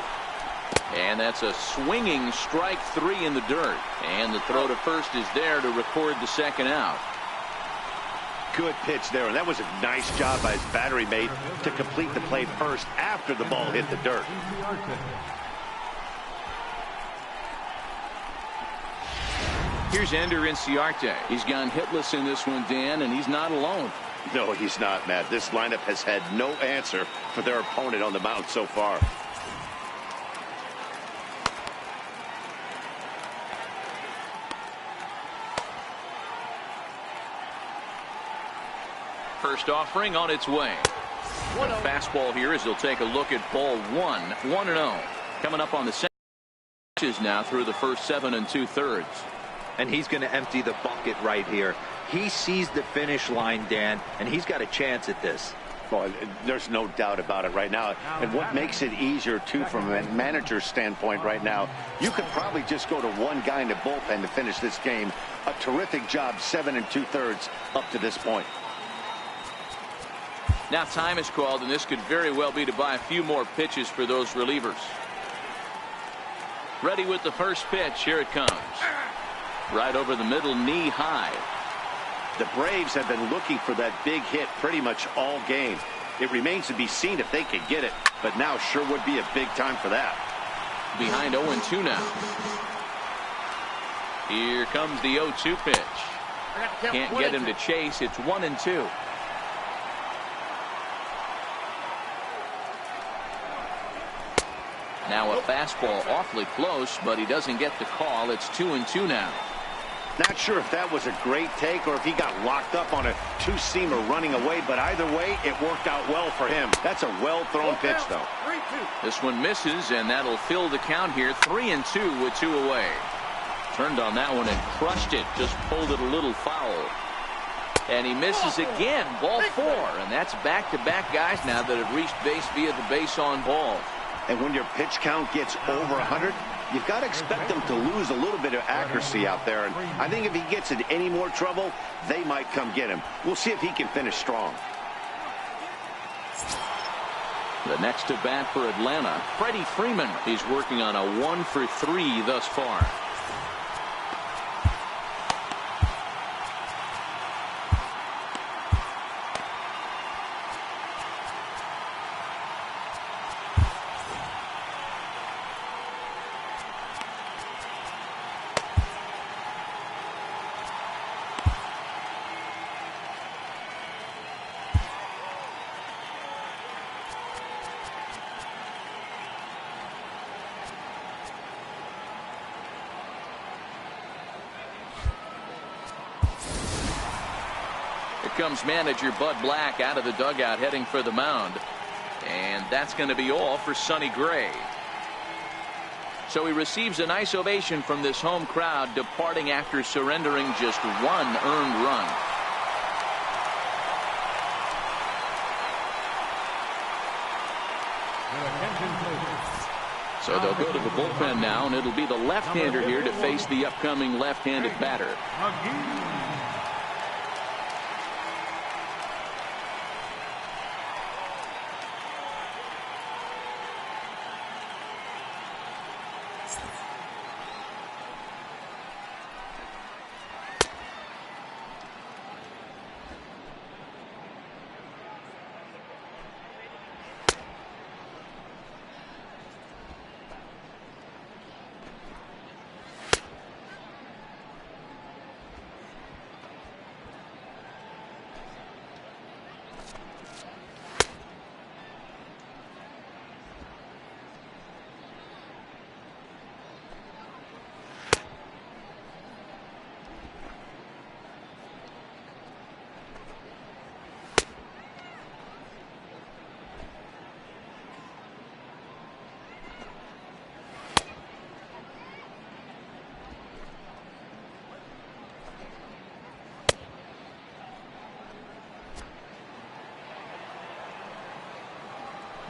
And that's a swinging strike 3 in the dirt. And the throw to first is there to record the second out. Good pitch there, and that was a nice job by his battery mate to complete the play first after the ball hit the dirt. Here's Ender Inciarte. He's gone hitless in this one, Dan, and he's not alone. No, he's not, Matt. This lineup has had no answer for their opponent on the mound so far. First offering on its way. The fastball here as he'll take a look at ball 1. 1-0. Coming up on the second pitches now through the first 7 2/3. And he's going to empty the bucket right here. He sees the finish line, Dan, and he's got a chance at this. Well, there's no doubt about it right now. And what makes it easier, too, from a manager's standpoint right now, you could probably just go to one guy in the bullpen to finish this game. A terrific job, 7 2/3 up to this point. Now time is called, and this could very well be to buy a few more pitches for those relievers. Ready with the first pitch. Here it comes. Right over the middle, knee high. The Braves have been looking for that big hit pretty much all game. It remains to be seen if they can get it, but now sure would be a big time for that. Behind 0-2 now. Here comes the 0-2 pitch. Can't get him to chase. It's 1-2. Now a fastball awfully close, but he doesn't get the call. It's 2-2 now. Not sure if that was a great take or if he got locked up on a two-seamer running away, but either way, it worked out well for him. That's a well-thrown pitch, though. This one misses, and that'll fill the count here. 3-2 with 2 away. Turned on that one and crushed it. Just pulled it a little foul. And he misses again. Ball 4, and that's back-to-back guys now that have reached base via the base on ball. And when your pitch count gets over 100, you've got to expect them to lose a little bit of accuracy out there. And I think if he gets in any more trouble, they might come get him. We'll see if he can finish strong. The next to bat for Atlanta, Freddie Freeman. He's working on a 1 for 3 thus far. Comes manager Bud Black out of the dugout heading for the mound, and that's going to be all for Sonny Gray. So he receives a nice ovation from this home crowd, departing after surrendering just 1 earned run. So they'll go to the bullpen now, and it'll be the left-hander here to face the upcoming left-handed batter.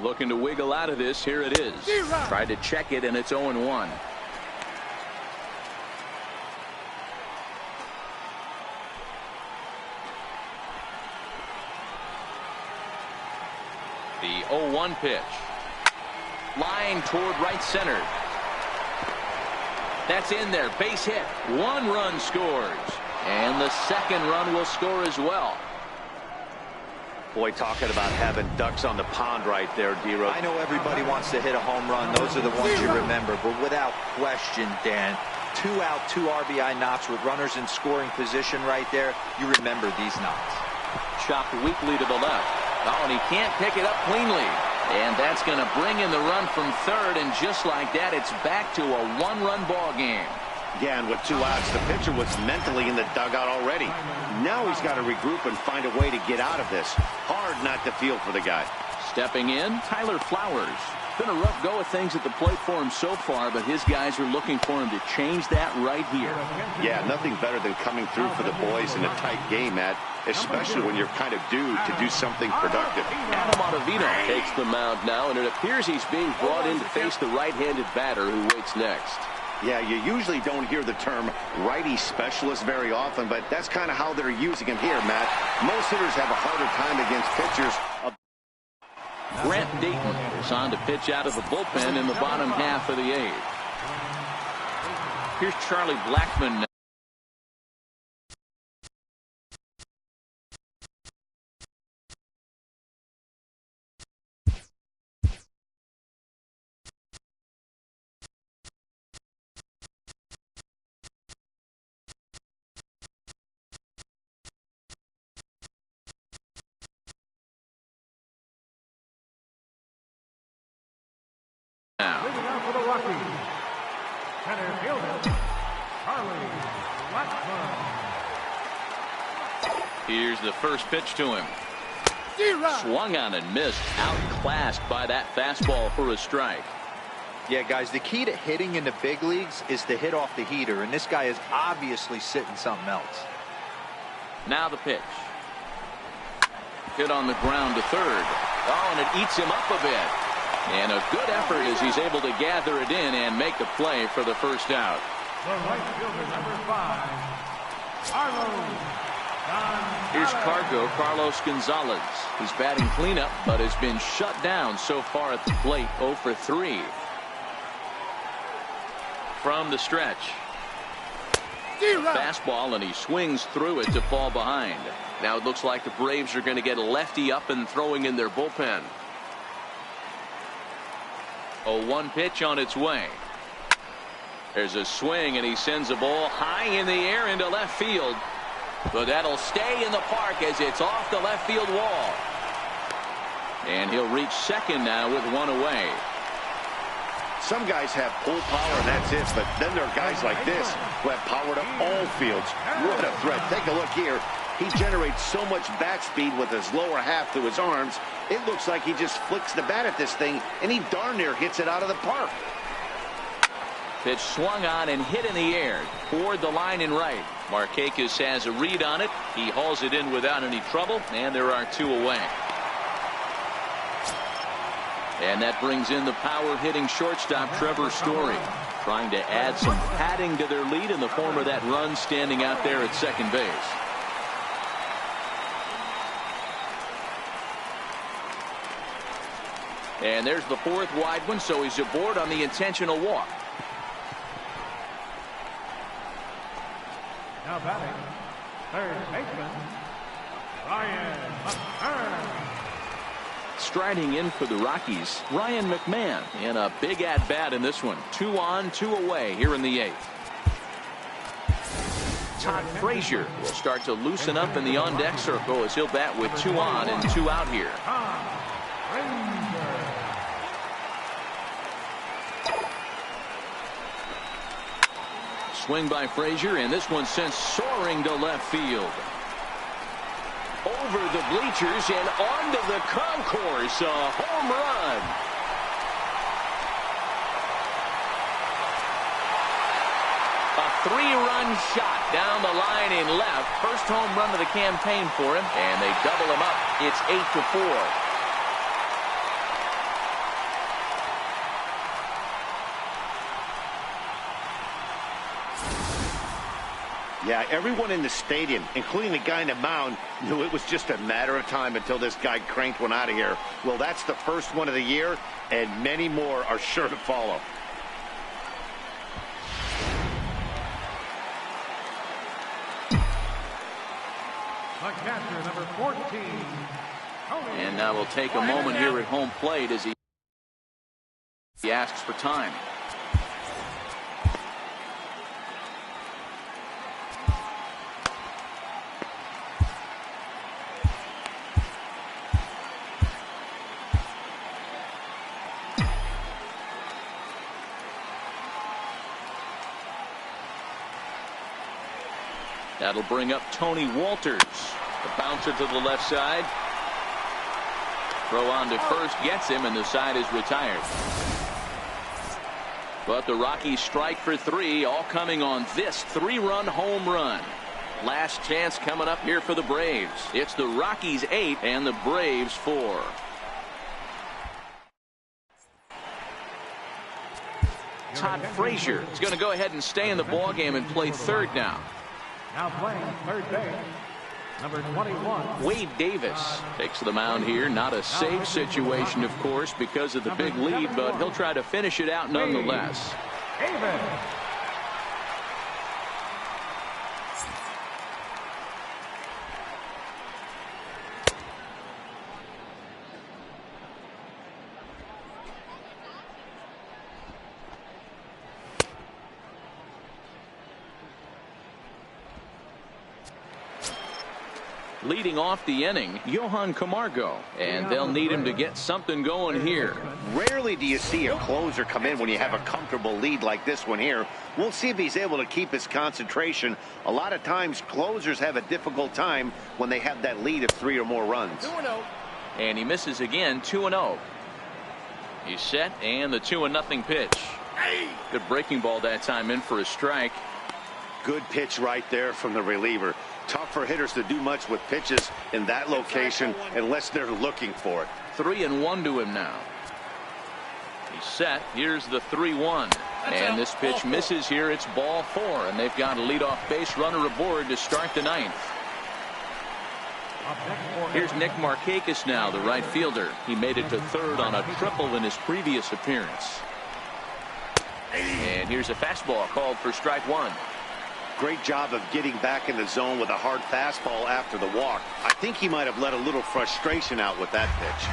Looking to wiggle out of this. Here it is. Tried to check it, and it's 0-1. The 0-1 pitch. Line toward right center. That's in there. Base hit. 1 run scores. And the second run will score as well. Boy, talking about having ducks on the pond right there, D-Row. I know everybody wants to hit a home run. Those are the ones you remember. But without question, Dan, 2 out, 2 RBI knocks with runners in scoring position right there. You remember these knocks. Chopped weakly to the left. Oh, and he can't pick it up cleanly. And that's going to bring in the run from third. And just like that, it's back to a 1-run ball game. Yeah, and with 2 outs, the pitcher was mentally in the dugout already. Now he's got to regroup and find a way to get out of this. Hard not to feel for the guy. Stepping in, Tyler Flowers. Been a rough go of things at the plate for him so far, but his guys are looking for him to change that right here. Yeah, nothing better than coming through for the boys in a tight game, Matt, especially when you're kind of due to do something productive. Adam Ottavino Takes the mound now, and it appears he's being brought in to face the right-handed batter who waits next. Yeah, you usually don't hear the term righty specialist very often, but that's kind of how they're using him here, Matt. Most hitters have a harder time against pitchers. Grant Dayton is on to pitch out of the bullpen in the bottom half of the 8th. Here's Charlie Blackmon. Leading out for the Rockies, center fielder, Charlie Blackmon. Here's the first pitch to him. Swung on and missed. Outclassed by that fastball for a strike. Yeah, guys, the key to hitting in the big leagues is to hit off the heater, and this guy is obviously sitting something else. Now the pitch. Hit on the ground to third. Oh, and it eats him up a bit. And a good effort as he's able to gather it in and make the play for the first out. The right fielder, number 5, Here's Carlos Gonzalez. He's batting cleanup, but has been shut down so far at the plate. 0 for 3. From the stretch. Fastball, and he swings through it to fall behind. Now it looks like the Braves are going to get a lefty up and throwing in their bullpen. A 1 pitch on its way. There's a swing, and he sends a ball high in the air into left field. But that'll stay in the park as it's off the left field wall. And he'll reach second now with 1 away. Some guys have pull power, and that's it. But then there are guys like this who have power to all fields. What a threat. Take a look here. He generates so much bat speed with his lower half to his arms. It looks like he just flicks the bat at this thing, and he darn near hits it out of the park. Pitch swung on and hit in the air toward the line and right. Markakis has a read on it. He hauls it in without any trouble, and there are 2 away. And that brings in the power-hitting shortstop Trevor Story, trying to add some padding to their lead in the form of that run standing out there at second base. And there's the 4th wide one, so he's aboard on the intentional walk. now batting, third baseman, Ryan McMahon. Striding in for the Rockies, Ryan McMahon, in a big at-bat in this one. 2 on, 2 away here in the 8th. Todd Frazier will start to loosen up in the on-deck circle as he'll bat with 2 on and 2 out here. Swing by Frazier, and this one sent soaring to left field. Over the bleachers and onto the concourse. A home run. A 3-run shot down the line in left. First home run of the campaign for him, and they double him up. It's 8-4. Yeah, everyone in the stadium, including the guy in the mound, knew it was just a matter of time until this guy cranked one out of here. Well, that's the first one of the year, and many more are sure to follow. The catcher, number 14. And now we'll take a moment here at home plate as he asks for time. That'll bring up Tony Walters. The bouncer to the left side. Throw on to first gets him, and the side is retired. But the Rockies strike for 3, all coming on this 3-run home run. Last chance coming up here for the Braves. It's the Rockies 8 and the Braves 4. Todd Frazier is going to go ahead and stay in the ballgame and play third now. Now playing third base, number 21. Wade Davis takes the mound here. Not a safe situation, of course, because of the big lead, but he'll try to finish it out nonetheless. Davis. Leading off the inning, Johan Camargo, and they'll need him to get something going here. Rarely do you see a closer come in when you have a comfortable lead like this one here. We'll see if he's able to keep his concentration. A lot of times closers have a difficult time when they have that lead of 3 or more runs. 2-0. And he misses again. 2-0. He's set, and the 2-0 pitch. Good breaking ball that time, in for a strike. Good pitch right there from the reliever. Tough for hitters to do much with pitches in that location unless they're looking for it. 3-1 to him now. He's set. Here's the 3-1. And this pitch misses here. It's ball 4. And they've got a leadoff base runner aboard to start the 9th. Here's Nick Markakis now, the right fielder. He made it to third on a triple in his previous appearance. And here's a fastball called for strike 1. Great job of getting back in the zone with a hard fastball after the walk. I think he might have let a little frustration out with that pitch.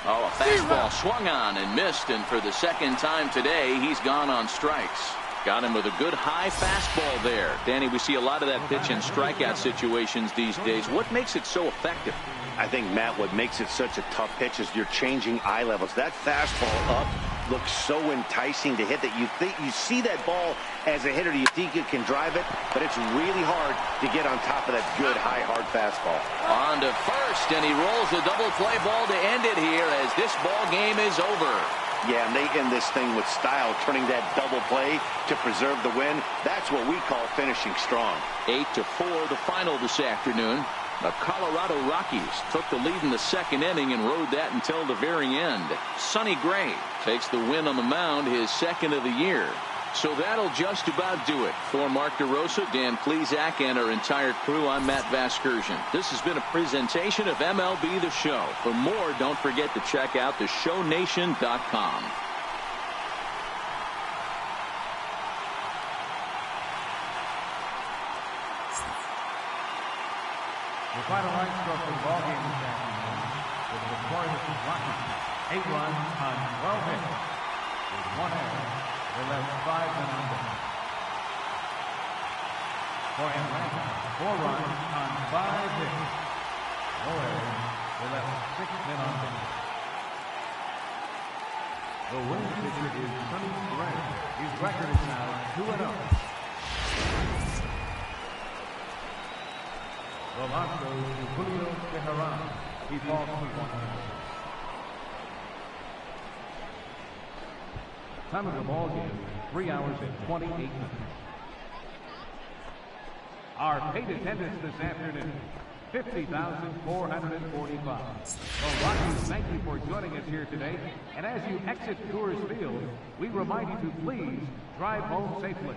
Oh, a fastball swung on and missed, and for the second time today, he's gone on strikes. Got him with a good high fastball there. Danny, we see a lot of that pitch in strikeout situations these days. What makes it so effective? I think, Matt, what makes it such a tough pitch is you're changing eye levels. That fastball up looks so enticing to hit that you see that ball as a hitter, you think you can drive it, but it's really hard to get on top of that good high hard fastball. On to first, and he rolls a double play ball to end it here as this ball game is over. Yeah, and they end this thing with style, turning that double play to preserve the win. That's what we call finishing strong. 8-4 the final this afternoon. The Colorado Rockies took the lead in the second inning and rode that until the very end. Sonny Gray takes the win on the mound, his second of the year. So that'll just about do it. For Mark DeRosa, Dan Plesac, and our entire crew, I'm Matt Vasgersian. This has been a presentation of MLB The Show. For more, don't forget to check out theshownation.com. The final line score for the ball game this afternoon was the victorious Rockies. 8 runs on 12 hits. With 1 error, they left 5 men on base. For Atlanta, 4 runs on 5 hits. No errors, they left 6 men on base. The winning pitcher is Sonny Gray. His record is now 2-0. The loss goes to Julio Teheran. He falls to 1. Time of the ball game, 3 hours and 28 minutes. Our paid attendance this afternoon, 50,445. The Rockies, thank you for joining us here today. And as you exit Coors Field, we remind you to please drive home safely.